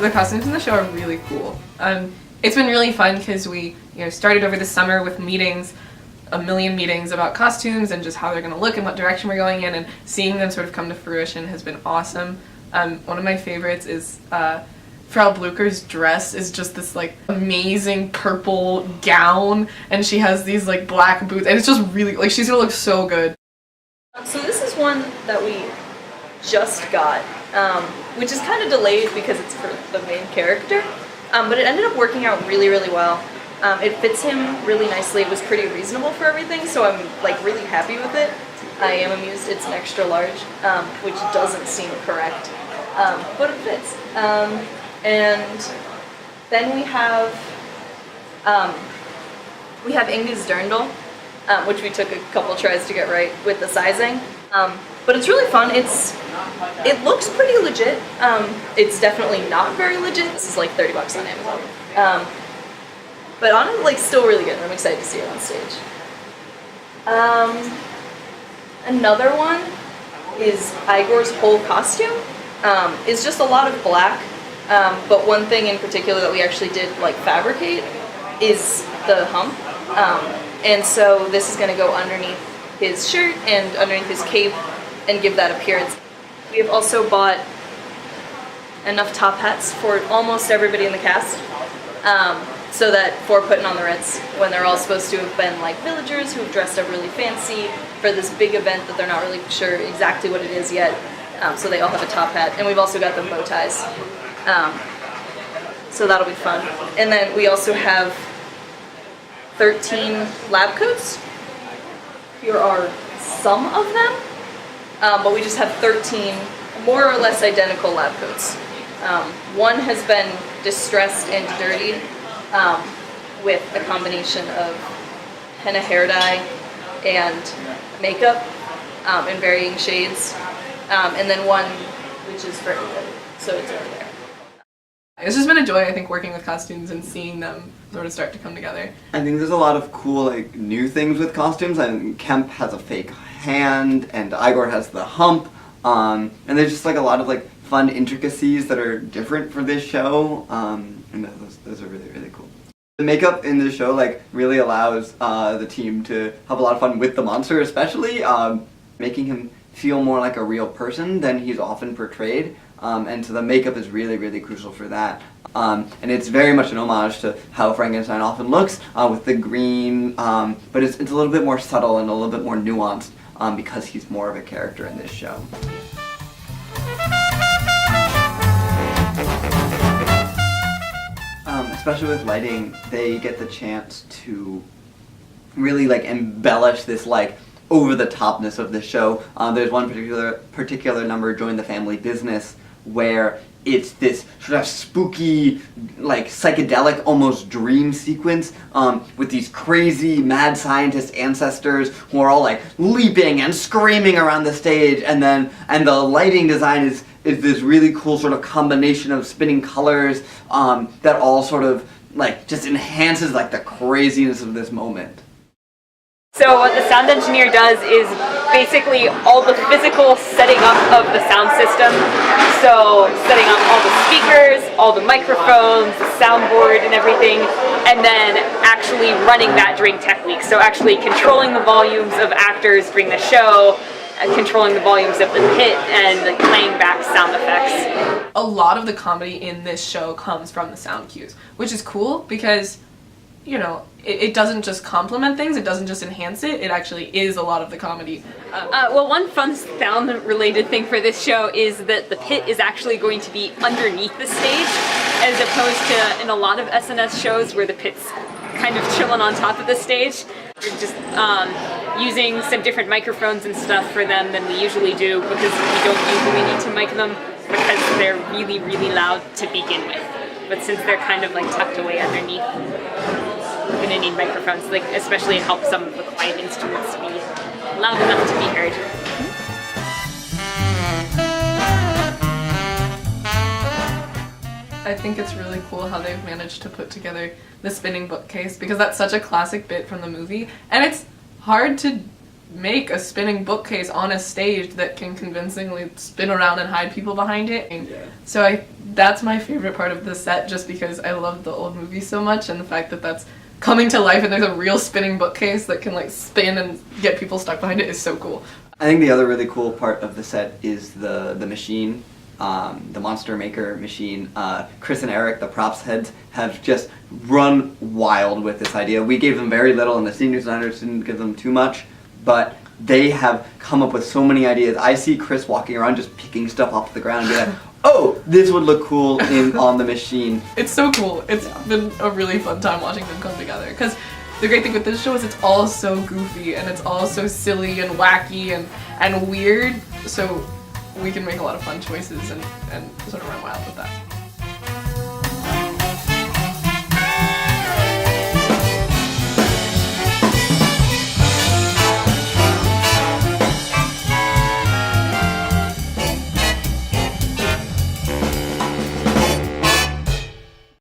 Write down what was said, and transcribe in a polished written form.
The costumes in the show are really cool. It's been really fun because we started over the summer with meetings, a million meetings about costumes and just how they're going to look and what direction we're going in, and seeing them sort of come to fruition has been awesome. One of my favorites is Frau Blucher's dress is just this like amazing purple gown, and she has these like black boots, and it's just really like she's gonna look so good. So this is one that we just got, which is kind of delayed because it's for the main character, but it ended up working out really, really well. It fits him really nicely. It was pretty reasonable for everything, so I'm like really happy with it. I am amused it's an extra large, which doesn't seem correct, but it fits. And then we have Inga's dirndl, which we took a couple tries to get right with the sizing. But it's really fun. It looks pretty legit. It's definitely not very legit. This is like $30 on Amazon. But honestly, like, still really good. I'm excited to see it on stage. Another one is Igor's whole costume. It's just a lot of black. But one thing in particular that we actually did like fabricate is the hump. And so this is going to go underneath his shirt and underneath his cape and give that appearance. We have also bought enough top hats for almost everybody in the cast, so that for putting on the Ritz, when they're all supposed to have been like villagers who've dressed up really fancy for this big event that they're not really sure exactly what it is yet, so they all have a top hat. And we've also got them bow ties. So that'll be fun. And then we also have 13 lab coats. Here are some of them, but we just have 13 more or less identical lab coats. One has been distressed and dirtied with a combination of henna hair dye and makeup in varying shades, and then one which is very good, so it's over there. It's just been a joy, I think, working with costumes and seeing them sort of start to come together. I think there's a lot of cool, like, new things with costumes. And Kemp has a fake hand, and Igor has the hump, and there's just like a lot of like fun intricacies that are different for this show, and those are really, really cool. The makeup in this show like really allows the team to have a lot of fun with the monster, especially making him feel more like a real person than he's often portrayed. And so the makeup is really, really crucial for that. And it's very much an homage to how Frankenstein often looks, with the green, but it's a little bit more subtle and a little bit more nuanced, because he's more of a character in this show. Especially with lighting, they get the chance to really like embellish this like over-the-topness of the show. There's one particular number, Join the Family Business, where it's this sort of spooky, like psychedelic, almost dream sequence with these crazy mad scientist ancestors who are all like leaping and screaming around the stage, and the lighting design is this really cool sort of combination of spinning colors that all sort of like just enhances like the craziness of this moment. So what the sound engineer does is basically all the physical setting up of the sound system. So setting up all the speakers, all the microphones, the soundboard and everything, and then actually running that during tech week. So actually controlling the volumes of actors during the show, and controlling the volumes of the pit, and like playing back sound effects. A lot of the comedy in this show comes from the sound cues, which is cool because, you know, it doesn't just complement things, it doesn't just enhance it, it actually is a lot of the comedy. Well, one fun sound-related thing for this show is that the pit is actually going to be underneath the stage, as opposed to in a lot of SNS shows where the pit's kind of chilling on top of the stage. We're just using some different microphones and stuff for them than we usually do, because we don't usually need to mic them because they're really, really loud to begin with. But since they're kind of like tucked away underneath, we're gonna need microphones, like especially to help some of the quiet instruments to be loud enough to be heard. I think it's really cool how they've managed to put together the spinning bookcase, because that's such a classic bit from the movie, and it's hard to make a spinning bookcase on a stage that can convincingly spin around and hide people behind it. Yeah. So I that's my favorite part of the set, just because I love the old movie so much, and the fact that that's coming to life and there's a real spinning bookcase that can like spin and get people stuck behind it is so cool. I think the other really cool part of the set is the machine, the Monster Maker machine. Chris and Eric, the props heads, have just run wild with this idea. We gave them very little, and the senior designers didn't give them too much, but they have come up with so many ideas. I see Chris walking around just picking stuff off the ground and be like, oh, this would look cool on the machine. It's so cool. It's been a really fun time watching them come together, because the great thing with this show is it's all so goofy and it's all so silly and wacky and weird, so we can make a lot of fun choices and sort of run wild with that.